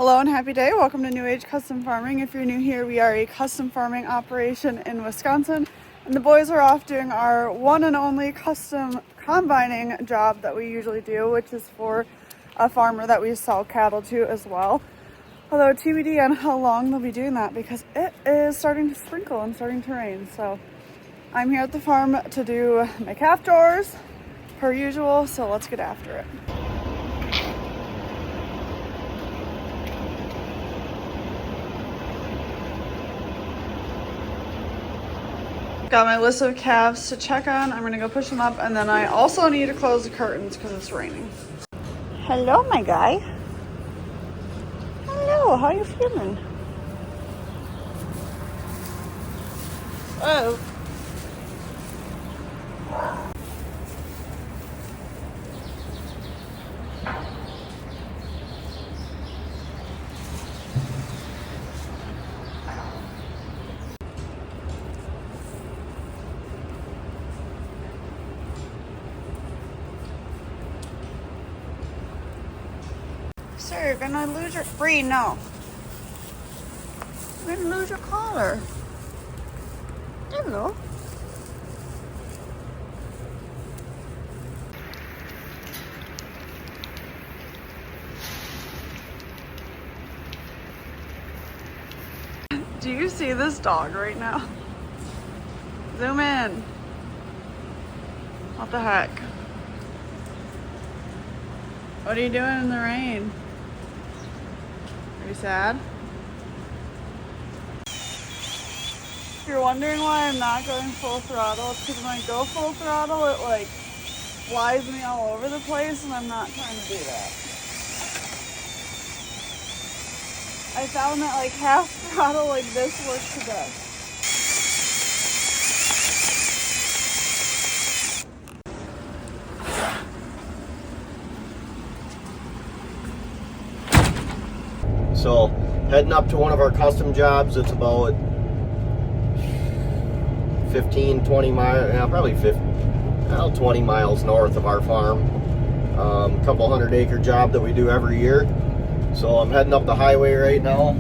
Hello and happy day. Welcome to New Age Custom Farming. If you're new here, we are a custom farming operation in Wisconsin, and the boys are off doing our one and only custom combining job that we usually do, which is for a farmer that we sell cattle to as well. Although TBD on how long they'll be doing that because it is starting to sprinkle and starting to rain. So I'm here at the farm to do my calf chores per usual, so let's get after it. Got my list of calves to check on. I'm gonna go push them up, and then I also need to close the curtains because it's raining. Hello, my guy. Hello, how you feeling? Oh. Sir, you're gonna lose your free. No. You're gonna lose your collar. There we go. Do you see this dog right now? Zoom in. What the heck? What are you doing in the rain? Are you sad? If you're wondering why I'm not going full throttle, it's because when I go full throttle, it like flies me all over the place, and I'm not trying to do that. I found that like half throttle like this works the best. So heading up to one of our custom jobs. It's about 15, 20 miles, probably 20 miles north of our farm. Couple 100-acre job that we do every year. So I'm heading up the highway right now,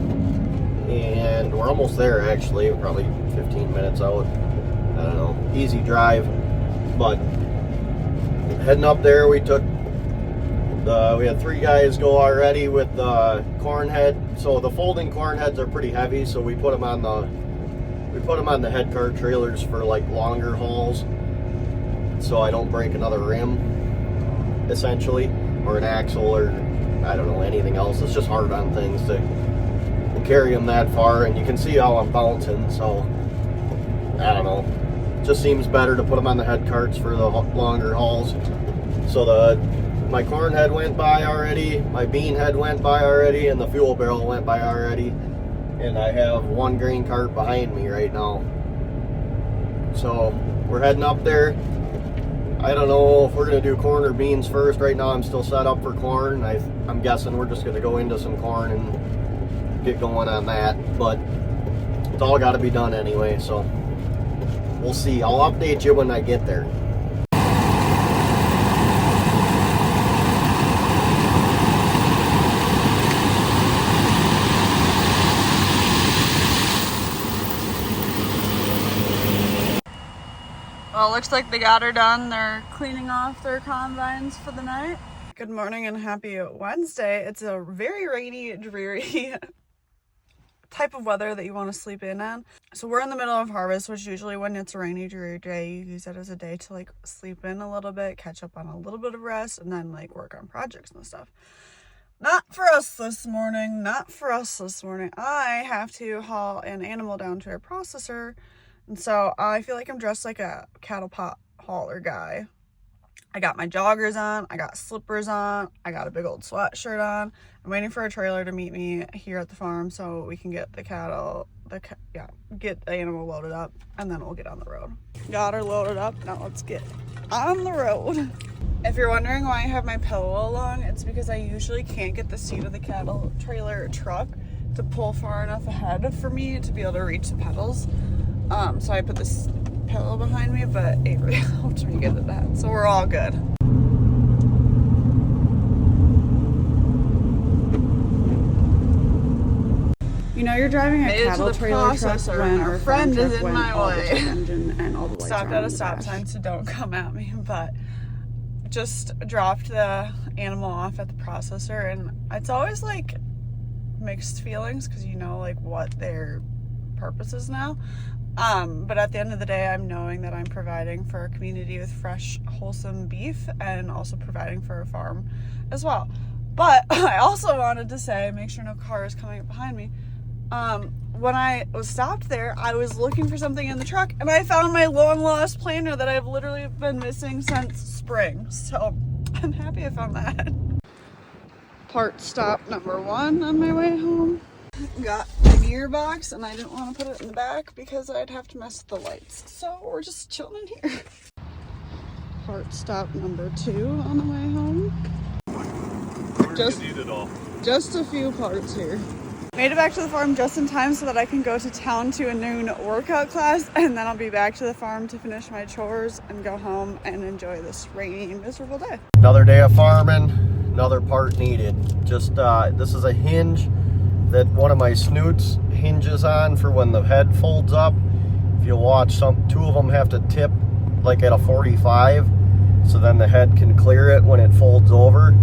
and we're almost there actually. We're probably 15 minutes out. I don't know, easy drive. But heading up there, we had 3 guys go already with the corn head. So the folding corn heads are pretty heavy, so we put them on the head cart trailers for like longer hauls, so I don't break another rim, essentially, or an axle, or I don't know, anything else. It's just hard on things to carry them that far, and you can see how I'm bouncing. So I don't know, it just seems better to put them on the head carts for the longer hauls. So my corn head went by already, my bean head went by already, and the fuel barrel went by already. And I have one grain cart behind me right now. So we're heading up there. I don't know if we're gonna do corn or beans first. Right now I'm still set up for corn. I'm guessing we're just gonna go into some corn and get going on that. But it's all gotta be done anyway, so we'll see. I'll update you when I get there. Well, it looks like they got her done. They're cleaning off their combines for the night. Good morning and happy Wednesday. It's a very rainy, dreary type of weather that you want to sleep in on. So we're in the middle of harvest, which usually when it's a rainy, dreary day, you use it as a day to like sleep in a little bit, catch up on a little bit of rest, and then like work on projects and stuff. Not for us this morning. I have to haul an animal down to a processor. And so I feel like I'm dressed like a cattle pot hauler guy. I got my joggers on, I got slippers on, I got a big old sweatshirt on. I'm waiting for a trailer to meet me here at the farm so we can get the get the animal loaded up, and then we'll get on the road. Got her loaded up, now let's get on the road. If you're wondering why I have my pillow along, it's because I usually can't get the seat of the cattle trailer truck to pull far enough ahead for me to be able to reach the pedals. So I put this pillow behind me, but Avery helped me get to that. So we're all good. know you're driving a Made it to cattle the trailer truck processor, when and our our friend friend is is in when my all the way. check engine and all the lights Stopped are at on a the stop dash. sign, So don't come at me, but just dropped the animal off at the processor, and it's always like mixed feelings because you know like what their purpose is now. But at the end of the day, I'm knowing that I'm providing for our community with fresh, wholesome beef and also providing for a farm as well. But I also wanted to say, make sure no car is coming up behind me. When I was stopped there, I was looking for something in the truck and I found my long lost planner that I've literally been missing since spring. So I'm happy I found that. Part stop number 1 on my way home. Got the gearbox and I didn't want to put it in the back because I'd have to mess with the lights. So we're just chilling in here. Part stop number 2 on the way home. Just a few parts here. Made it back to the farm just in time so that I can go to town to a noon workout class, and then I'll be back to the farm to finish my chores and go home and enjoy this rainy, miserable day. Another day of farming, another part needed. Just this is a hinge that one of my snoots hinges on for when the head folds up. If you watch, two of them have to tip like at a 45, so then the head can clear it when it folds over.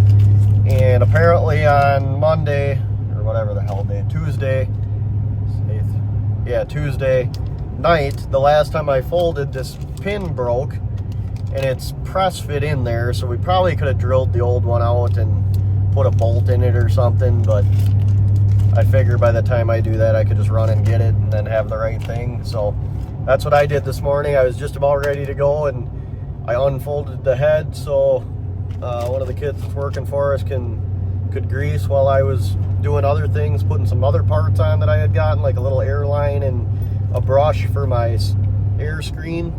And apparently on Monday, or whatever the hell day, Tuesday night, the last time I folded, this pin broke and it's press fit in there, so we probably could have drilled the old one out and put a bolt in it or something, but I figured by the time I do that I could just run and get it and then have the right thing. So that's what I did this morning. I was just about ready to go and I unfolded the head so one of the kids that's working for us could grease while I was doing other things, putting some other parts on that I had gotten, like a little air line and a brush for my air screen.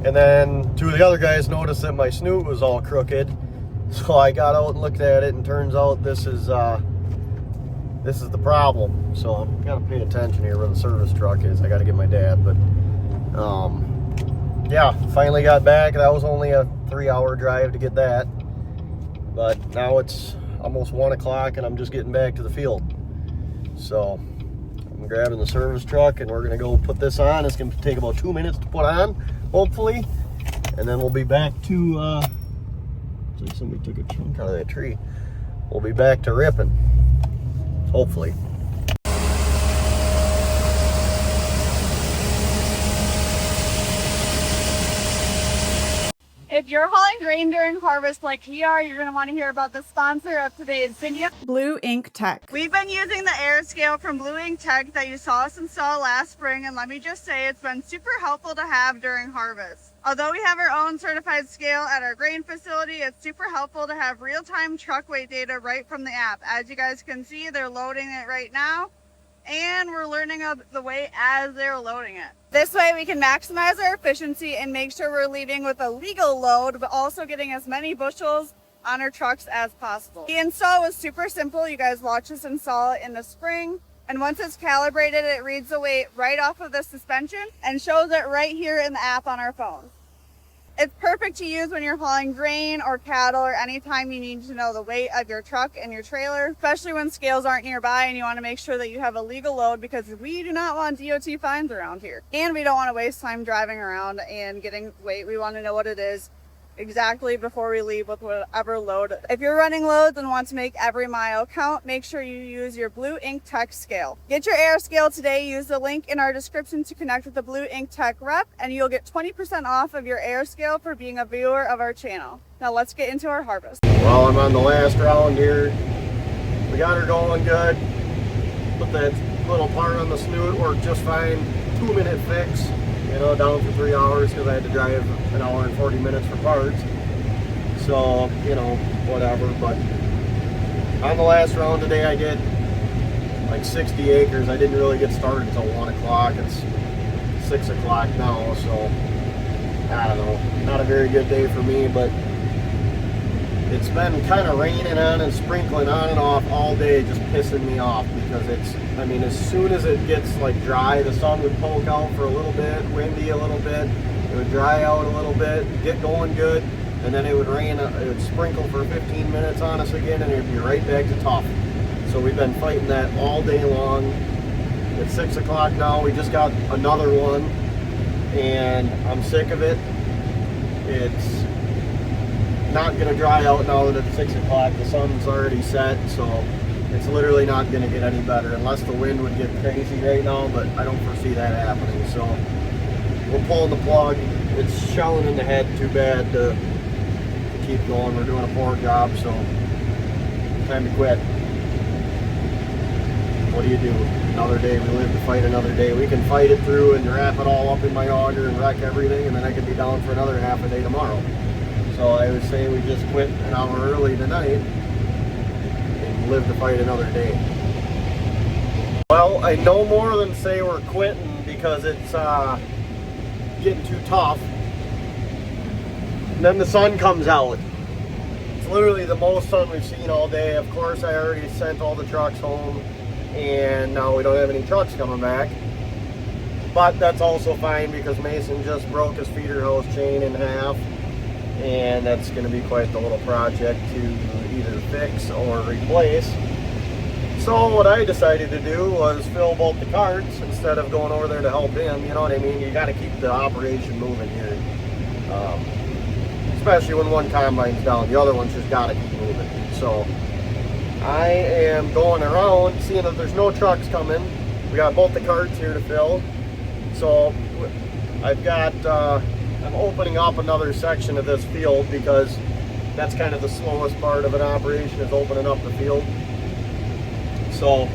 And then two of the other guys noticed that my snoot was all crooked, so I got out and looked at it, and turns out this is the problem. So I gotta pay attention here where the service truck is. I gotta get my dad, but yeah, finally got back. That was only a 3-hour drive to get that, but now it's almost 1 o'clock and I'm just getting back to the field. So I'm grabbing the service truck and we're gonna go put this on. It's gonna take about 2 minutes to put on, hopefully, and then we'll be back to somebody took a chunk out of that tree. We'll be back to ripping, hopefully. If you're hauling grain during harvest like we are, you're going to want to hear about the sponsor of today's video, Blue Ink Tech. We've been using the air scale from Blue Ink Tech that you saw us install last spring, and let me just say it's been super helpful to have during harvest. Although we have our own certified scale at our grain facility, it's super helpful to have real-time truck weight data right from the app. As you guys can see, they're loading it right now, and we're learning of the weight as they're loading it. This way we can maximize our efficiency and make sure we're leaving with a legal load, but also getting as many bushels on our trucks as possible. The install was super simple. You guys watched us install it in the spring, and once it's calibrated, it reads the weight right off of the suspension and shows it right here in the app on our phones. It's perfect to use when you're hauling grain or cattle or anytime you need to know the weight of your truck and your trailer, especially when scales aren't nearby and you want to make sure that you have a legal load, because we do not want DOT fines around here. And we don't want to waste time driving around and getting weight. We want to know what it is exactly before we leave with whatever load. If you're running loads and want to make every mile count, make sure you use your Blue Ink Tech scale. Get your air scale today. Use the link in our description to connect with the Blue Ink Tech rep, and you'll get 20% off of your air scale for being a viewer of our channel. Now let's get into our harvest. Well, I'm on the last round here. We got her going good. Put that little part on the snoot, worked just fine. 2-minute fix. You know, down for 3 hours because I had to drive 1 hour and 40 minutes for parts. So, you know, whatever. But on the last round today, I did like 60 acres. I didn't really get started until 1 o'clock. It's 6 o'clock now, so I don't know. Not a very good day for me, but it's been kind of raining on and sprinkling on and off all day, just pissing me off, because it's, I mean, as soon as it gets like dry, the sun would poke out for a little bit, windy a little bit, it would dry out a little bit, get going good, and then it would rain, it would sprinkle for 15 minutes on us again, and it'd be right back to tough. So we've been fighting that all day long. It's 6 o'clock now. We just got another one, and I'm sick of it. It's not going to dry out now that it's 6 o'clock. The sun's already set, so it's literally not going to get any better unless the wind would get crazy right now, but I don't foresee that happening. So we're pulling the plug. It's shelling in the head too bad to keep going. We're doing a poor job, so time to quit. What do you do? Another day. We live to fight another day. We can fight it through and wrap it all up in my auger and wreck everything, and then I could be down for another half a day tomorrow. So I would say we just quit an hour early tonight and live to fight another day. Well, I no more than say we're quitting because it's getting too tough. And then the sun comes out. It's literally the most sun we've seen all day. Of course, I already sent all the trucks home, and now we don't have any trucks coming back. But that's also fine because Mason just broke his feeder hose chain in half, and that's going to be quite the little project to either fix or replace. So what I decided to do was fill both the carts instead of going over there to help him. You know what I mean? You got to keep the operation moving here, especially when one combine's down. The other one's just got to keep moving. So I am going around, seeing that there's no trucks coming. We got both the carts here to fill. So I've got, I'm opening up another section of this field because that's kind of the slowest part of an operation, is opening up the field. So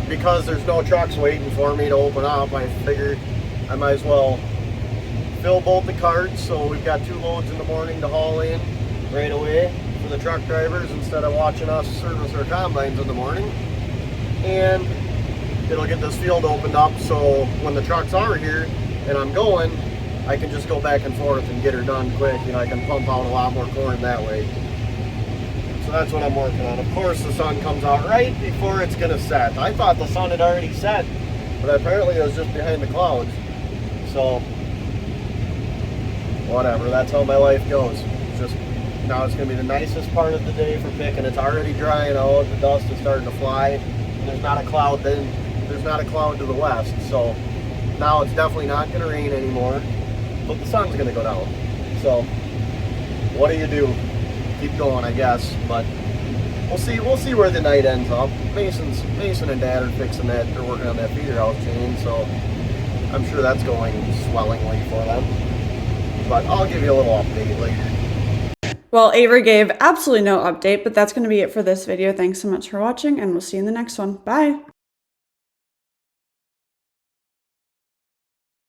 because there's no trucks waiting for me to open up, I figured I might as well fill both the carts. So we've got 2 loads in the morning to haul in right away for the truck drivers instead of watching us service our combines in the morning. And it'll get this field opened up, so when the trucks are here and I'm going, I can just go back and forth and get her done quick. You know, I can pump out a lot more corn that way. So that's what I'm working on. Of course, the sun comes out right before it's gonna set. I thought the sun had already set, but apparently it was just behind the clouds. So whatever, that's how my life goes. It's just, now it's gonna be the nicest part of the day for picking. It's already drying out, the dust is starting to fly, and there's not a cloud to the west. So now it's definitely not gonna rain anymore, but the sun's gonna go down. So what do? Keep going, I guess, but we'll see where the night ends up. Mason and Dad are fixing that. They're working on that feeder house chain, so I'm sure that's going swellingly for them. But I'll give you a little update later. Well, Avery gave absolutely no update, but that's going to be it for this video. Thanks so much for watching, and we'll see you in the next one. Bye!